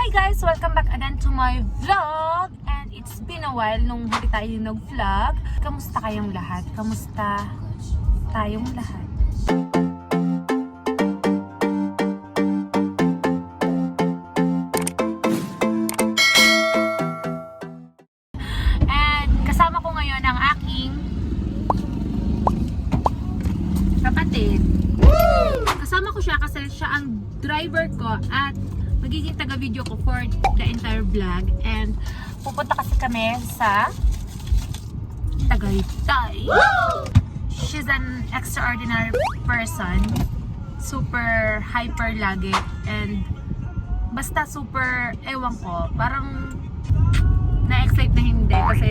Hi guys! Welcome back again to my vlog. And it's been a while nung huli tayo nag-vlog. Kamusta kayong lahat? Kamusta tayong lahat? And kasama ko ngayon ang aking kapatid. Kasama ko siya kasi siya ang driver ko at magiging taga-video ko for the entire vlog. And pupunta kasi kami sa Tagaytay. She's an extraordinary person. Super hyper lagi. And basta super, ewan ko, parang na-excite na hindi. Kasi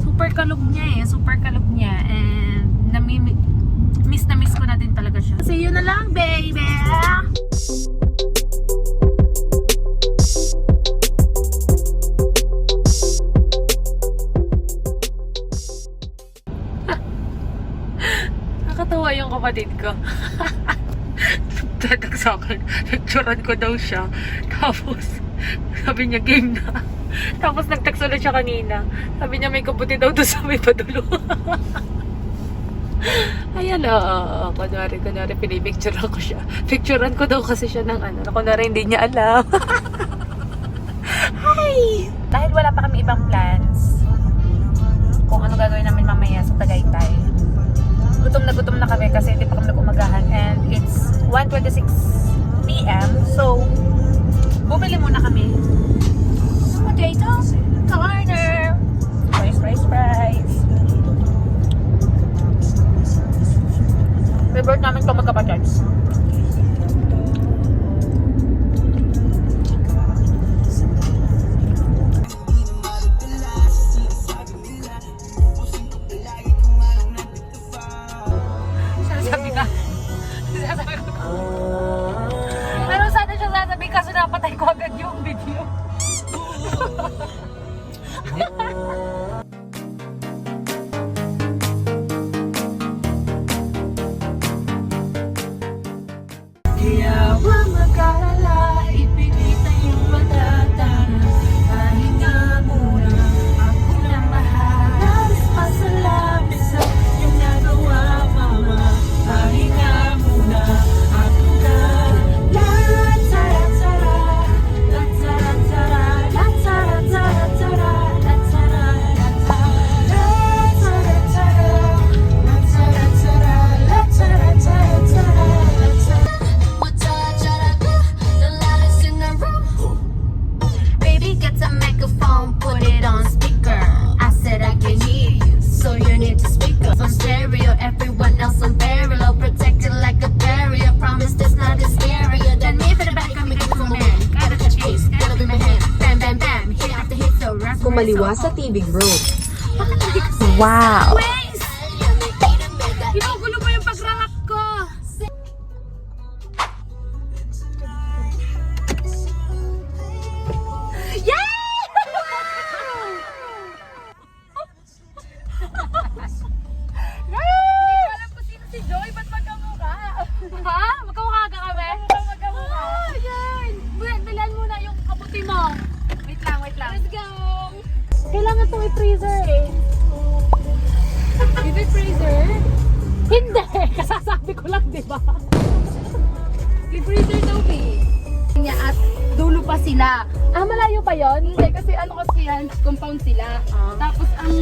super kalog niya eh. Super kalog niya. And miss na miss ko na din talaga siya. See you na lang, baby! Nakatawa yung kapatid ko. Tatak sa akin, picturean ko daw siya. Tapos, sabi niya game na. Tapos nag-text ulit siya kanina. Sabi niya may kapatid daw doon sa may padulo. Ayan o, kunwari, pinipicturean ko siya. Picturean ko daw kasi siya ng ano, kunwari hindi niya alam. Hi! Dahil wala pa kami ibang plans kung ano gagawin namin mamaya sa Tagaytay. Gutom na kami kasi hindi pa kami nag-umagahan and it's 1:26 PM. So, bumili muna kami ng potatoes, corner, fries. Favorite namin ito magkapatids. Sabi ko. Pero sana siya sasabi kaso napatay ko agad yung video. Kaya huwag mag-alala, ipinita yung matatana. Pahinga muna, ako na bahala. Pasalamat sa iyong nagawa, mama. Pahinga muna, ako na. La-tara-tara, la-tara-tara, la-tara-tara, la-tara-tara, Kumaliwa sa Tibig Road. Wow! Ginugulo mo yung pagralak ko! Yay! Hindi ko alam kung sino si Joy, ba't magkamukha? Ha? Magkamukha ka kami? Magkamukha. Oh, yan! Bilan muna yung kabuti mo. Wait lang. Let's go! Kailangan itong i-freezer eh. I-freezer? Hindi! Kasasabi ko lang, di ba? I-freezer daw eh. At dulo pa sila. Malayo pa yon? Hindi, kasi ano kasi yan, compound sila. Tapos ang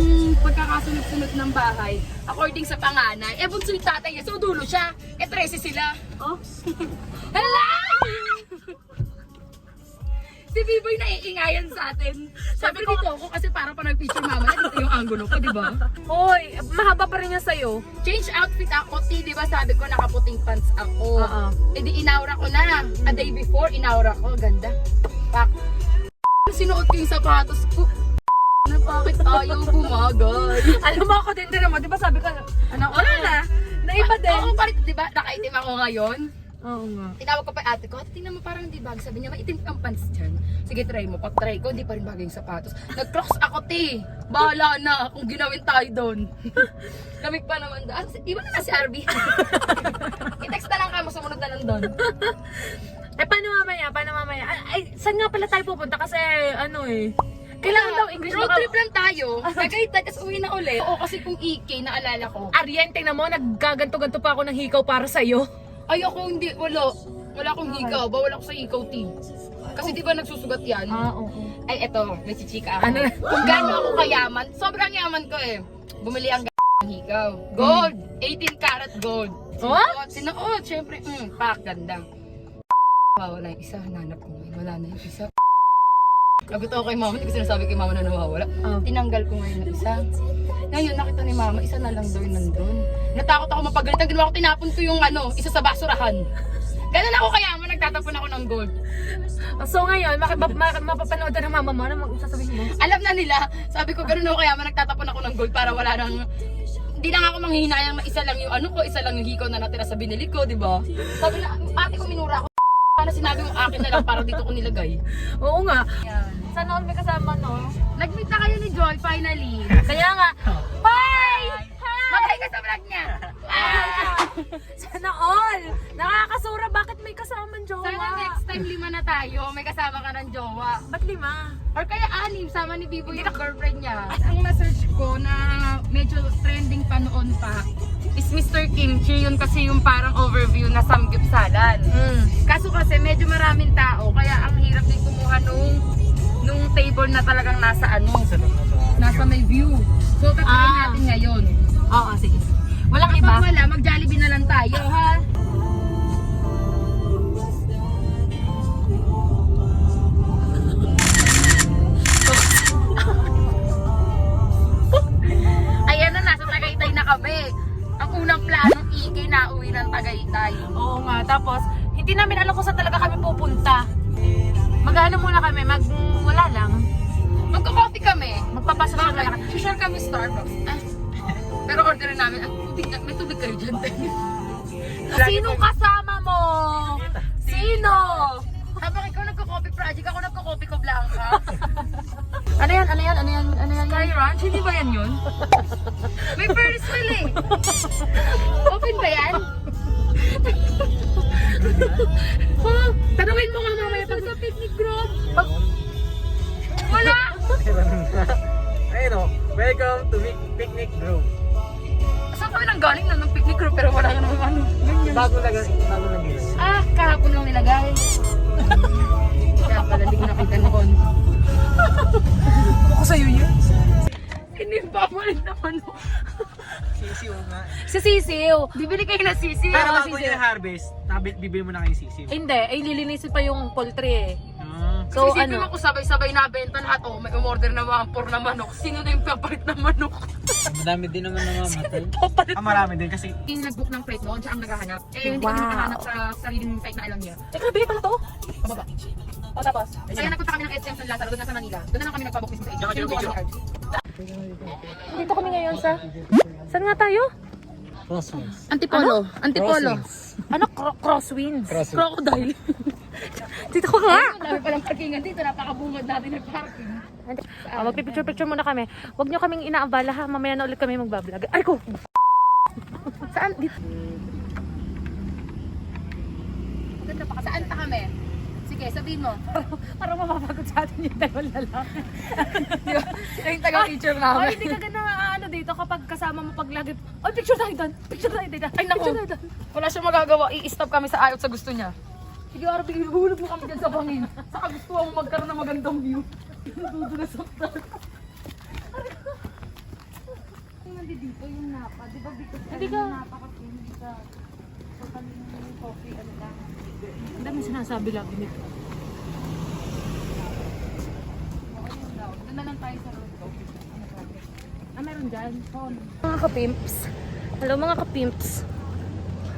pagkakasunod-sunod ng bahay, according sa panganay, bunso yung tatay niya, so dulo siya. 13 sila. Oh? Hala! Si Biboy naiingayan sa atin. Sabi ko, dito ako kasi para pa nag-picture mama na dito yung angulo ko, di ba? Hoy, mahaba pa rin yan sa'yo. Change outfit ako, di ba sabi ko nakaputing pants ako. E di inaura ko na. A day before, inaura ko. Ganda. Pak. Sinuot ko yung sapatos ko. Na bakit ayaw bumagay? Alam mo ako din mo, di ba sabi ko, ano, wala na. Naiba din. Oo, parang, di ba, nakaitim ako ngayon. Oo nga. Tinawag ko pa ate ko, tingnan mo parang di bag. Sabi niya, maitim ang pants dyan. Sige, try mo. Pag-try ko, di pa rin bagay yung sapatos. Nag-crocs ako, te. Bahala na kung ginawin tayo doon. Lamig pa naman doon. Iba na si Arby. I-text na lang ka mo, sumunod na lang doon. Eh, paano mamaya? Ay, Saan nga pala tayo pupunta? Kasi ano eh. Kailangan daw English Road trip lang tayo. Tagaytay, kasi uwi na ulit. Oo, kasi kung EK, naalala ko. Arian, tingnan mo, naggaganto-ganto pa ako ng hikaw para sa'yo. Ay, ako hindi, wala akong higaw. Bawal ako sa higaw, team. Kasi di ba nagsusugat yan? Oo. Ay, eto, may chichika ako. Ano? Kung gaano ako kayaman, sobrang yaman ko eh. Bumili ang higaw. Gold! 18 karat gold. Sinuot, syempre, pak, ganda. Wala yung isa, hanap ko ngayon. Wala na yung isa. Lagot ako kay mama, hindi ko sinasabi kay mama na nawawala. Tinanggal ko ngayon yung isa. Ngayon, nakita ni mama, isa na lang daw yung nandun. Natakot ako mapagalitan, ginawa ko, tinapon ko yung isa sa basurahan. Ganun ako kayaman, nagtatapon ako ng gold. So ngayon, mapapanood ng mama mo, ano sasabihin mo? Alam na nila, sabi ko ganun ako kayaman, nagtatapon ako ng gold para wala nang... Hindi na ako manghihinayang na isa lang yung isa lang yung hikaw na natira sa binili ko, di ba? Sabi na, ate ko minura ako. Sana sinabi mo akin na lang para dito ko nilagay. Oo nga. Yan. Sana all may kasama, no? Nag-meet na kayo ni Joy, finally. Kaya nga, hi! Mag-hi ka sa vlog niya. Sana all! Nakakasura, bakit may kasamang jowa? Sana next time 5 na tayo, may kasama ka ng jowa. Ba't 5? Or kaya 6, sama ni Bibo yung girlfriend niya. Ang na-search ko na medyo trending pa noon pa is Mr. Kimchi. Yun kasi yung parang overview na samgyupsalan. Kaso kasi medyo maraming tao, kaya ang hirap din kumuha nung table na talagang nasa nasa may view. So tatry natin ngayon. Oo, sige. Walang iba? Kapag wala, mag-Jollibee na lang tayo, ha? Ayan na, nasa Tagaytay na kami. Ang unang planong EK na uwi ng Tagaytay. Oo nga, tapos hindi namin alam kung saan talaga kami pupunta. Mag-ano muna kami, wala lang. Magko-coffee kami. Magpapasok na lang. Share kami Starbucks. Pero orderin namin, may tubig kayo dyan. Sino kasama mo? Sino? Habang ikaw nagko-coffee project, ako nagko-coffee ko blanca. Ano yan? Sky Ranch? Hindi ba yan yun? May Ferris wheel eh. Open ba yan? Tanungin mo nga mamaya pag Sa picnic group. Wala! Ayun o, welcome to Picnic Grove. Saan kami nang galing na ng picnic group pero wala ka naman ganyan. Bago lang yun. Kahapon lang nilagay. Kaya pala di ko nakita noon. Ako sa'yo yun. Hindi pa malit naman. Sisiw nga. Si Sisiw. Bibili kayo na sisi. Pero Ah, bago sisiw. yung harvest, bibili mo na kayo sisiw. Hindi, ay lilinisin pa yung poultry eh. So, So isipin ano? mo kung sabay-sabay nabenta lahat. May umorder na 1-4 na manok. Sino na yung papalit ng manok? Madami din naman namamatay. Papalit. Marami din kasi Yung nag-book ng flight noon, siya ang naghahanap. Hindi kami Wow. nakahanap sa sariling flight na alam niya. Teka, bili pala to? Pababa. O tapos? Kaya nagpunta kami ng SM San Lazaro, doon na sa Manila. Doon na lang kami nagpabook mismo sa agent. Sinubukan ni Art. Dito kami ngayon sa... Saan nga tayo? crosswinds. Antipolo. Antipolo. Ano? Crosswinds? Crosswinds. Crocodile. Dito ko nga! Ang dami palang parkingan dito. Napakabungad natin ng parking. Magpipicture-picture muna kami. Huwag nyo kaming inaabala ha. Mamaya na ulit kami magbablog. Ay ko! Saan? Dito. Maganda pa. Saan pa kami? Sige, sabihin mo. Parang mapapagod sa atin yung dalawang lalaki. Yung taga-picture Ay, hindi ka ganda ano dito kapag kasama mo pag lagi. Ay, picture tayo doon! Picture tayo dito! Ay, naku. Picture tayo doon! Wala siyang magagawa. I-stop kami sa ayot sa gusto niya. Sige, Arabi, ihulog mo kami dyan sa bangin. Saka gusto mo magkaroon ng magandang view. Dudulas ang Hindi dito yung napa. Di ba dito? Hindi ka. Napa kasi hindi ka. So, yung coffee, ano lang. Ang dami sinasabi lagi nito. Doon na lang tayo sa road ko. Meron dyan. Mga kapimps. Hello mga kapimps.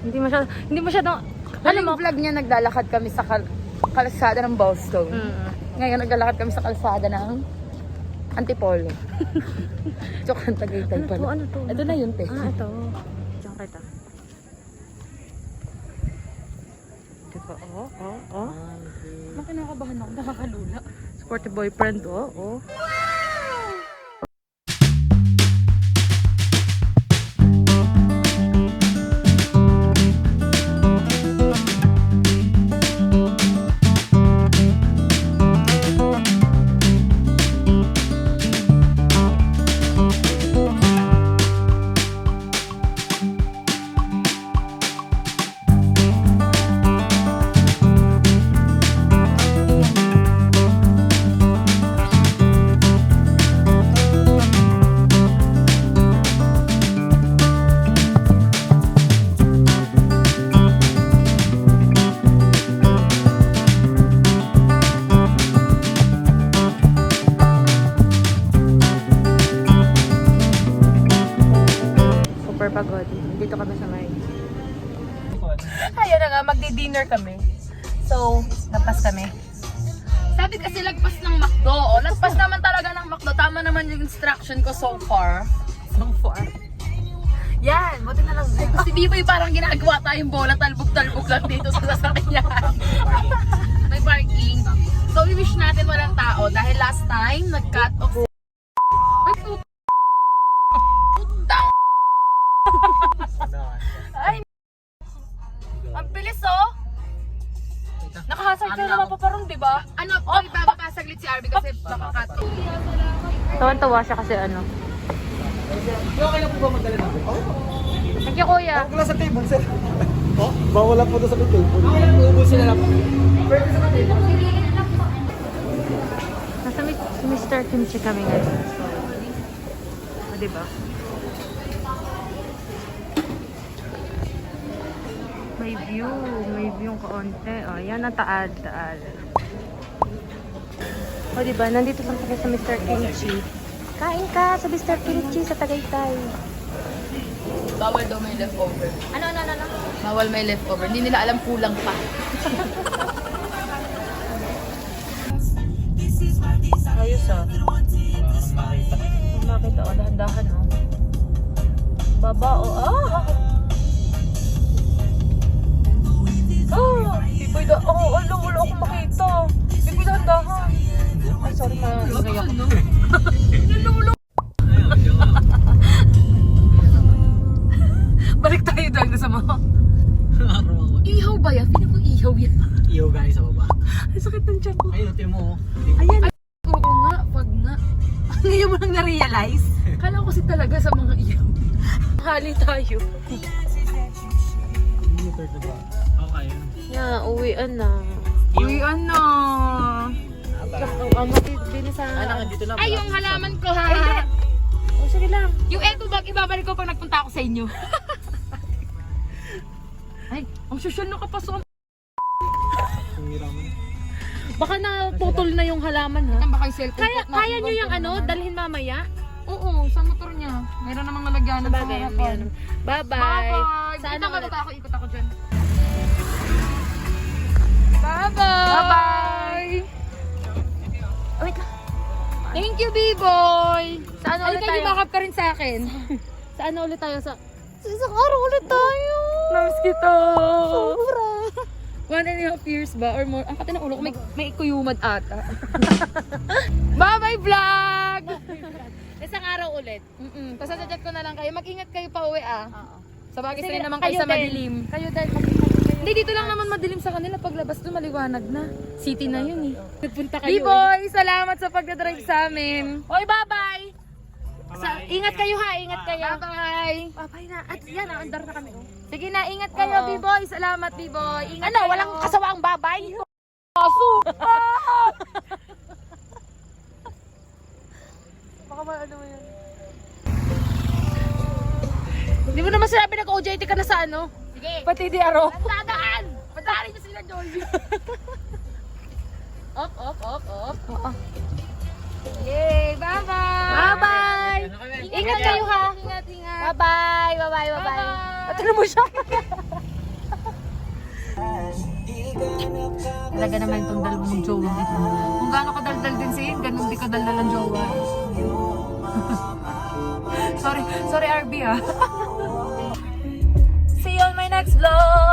Hindi masyadong... Alam mo, vlog niya naglalakad kami sa kalsada ng Ballstone. Ngayon naglalakad kami sa kalsada ng Antipolo. Joke ang Tagaytay pala. Ano to? Ito na yun, te. Ito. Diyan kita. Diba? Makinakabahan ako, nakakalula. Sporty boyfriend, oh. dinner kami. So, napas kami. Sabi kasi lagpas ng McDo. O, lagpas naman talaga ng McDo. Tama naman yung instruction ko so far. So far. Yan, buti na lang. Si Biboy parang ginagawa tayong bola, talbog-talbog lang dito sa sasakyan. May parking. So, i-wish natin walang tao dahil last time, nag-cut off. Ay, putang! Ay, ang bilis oh! Nakahasard ka naman pa parang, di ba? Ano, oh, ibabapasaglit si Arby kasi baka cut. Tawan-tawa siya kasi ano. Okay lang po ba magdala ng book? Thank you, kuya. Wala sa table, sir. Oh? Bawal lang po ito sa table. Okay lang, uubusin na lang po. Pwede sa table. Nasa Mr. Kimchi kami ngayon. O, diba? May view yung kaunti. O, yan ang taal. O, diba? Nandito lang kami sa Mr. Kimchi. Kain ka sa Mr. Kimchi sa Tagaytay. Bawal daw may leftover. Ano? Bawal may leftover. Hindi nila alam kulang pa. Ayos ah. Makita o, dahan-dahan o. Baba o, Pipoy da, wala akong makita. Pipoy dahan-dahan. Ay, sorry na, nagay ako. Balik tayo dahil sa mga. Ihaw ba yan? Feeling ko ihaw yan. Iyo guys sa baba. Ay, sakit ng tiyan ko. Ayun, tingnan mo. Ayan. Oo nga, pag nga. Ngayon mo lang na-realize. Kala ko kasi talaga sa mga ihaw. Hali tayo. Okay. Yeah, uwian na. Uwian na. Ano, bili sa... Dito na. Ay, yung halaman ko ha. Oh, sige lang. Yung eto bag, ibabalik ko pag nagpunta ako sa inyo. Ay, ang social na kapasok. Baka naputol na yung halaman ha. Saan ba kayo cellphone? Kaya nyo yung ano, dalhin mamaya? Oo, sa motor niya. Meron namang lalagyanan sa Bagay, harapan. Bye-bye. Bye-bye. Saan Ikot ulit? ako, ikot ako dyan. Bye-bye. Bye-bye. Wait lang. Thank you, B-boy. Saan ulit Halika, tayo? yumakap ka rin sa akin. Saan ulit tayo? Sa isang araw ulit tayo. Namiss kita. Sobra. 1.5 years ba? Or more? Ang kati ng ulo ko, may kuyumad ata. Bye-bye, vlog! Isang araw ulit. Pasasajat ko na lang kayo. Mag-ingat kayo pa uwi ah. Oo. Sa bagay Sige, sila naman kayo sa din. madilim. Kayo din. Mag-ingat kayo. Hindi, dito lang naman madilim sa kanila. Paglabas doon, maliwanag na. City na yun eh. Nagpunta kayo. B-boy, salamat sa pagdadrive sa amin. Oy, bye-bye. Ingat kayo ha, ingat kayo. Bye-bye. Bye-bye na. At yan, andar na kami. Oh. Sige na, ingat kayo, B-boy. Salamat, B-boy. Ingat Ano, kayo. walang kasawaang babay? Aso! Baka ano mo yan. Hindi mo naman sinabi nag-OJT ka na sa ano? Sige. Pati di aro. Dadaan! Padali niyo sila, Jollibee. Op. Oo. Yay! Bye-bye! Bye-bye! Ingat kayo ha. Ingat. Bye-bye! Bye-bye! Bye-bye! Patino mo siya. Talaga naman itong dalawang jowa dito. Kung gaano kadaldal din siya, ganun di kadaldal ang jowa. sorry RB ah. See you on my next vlog!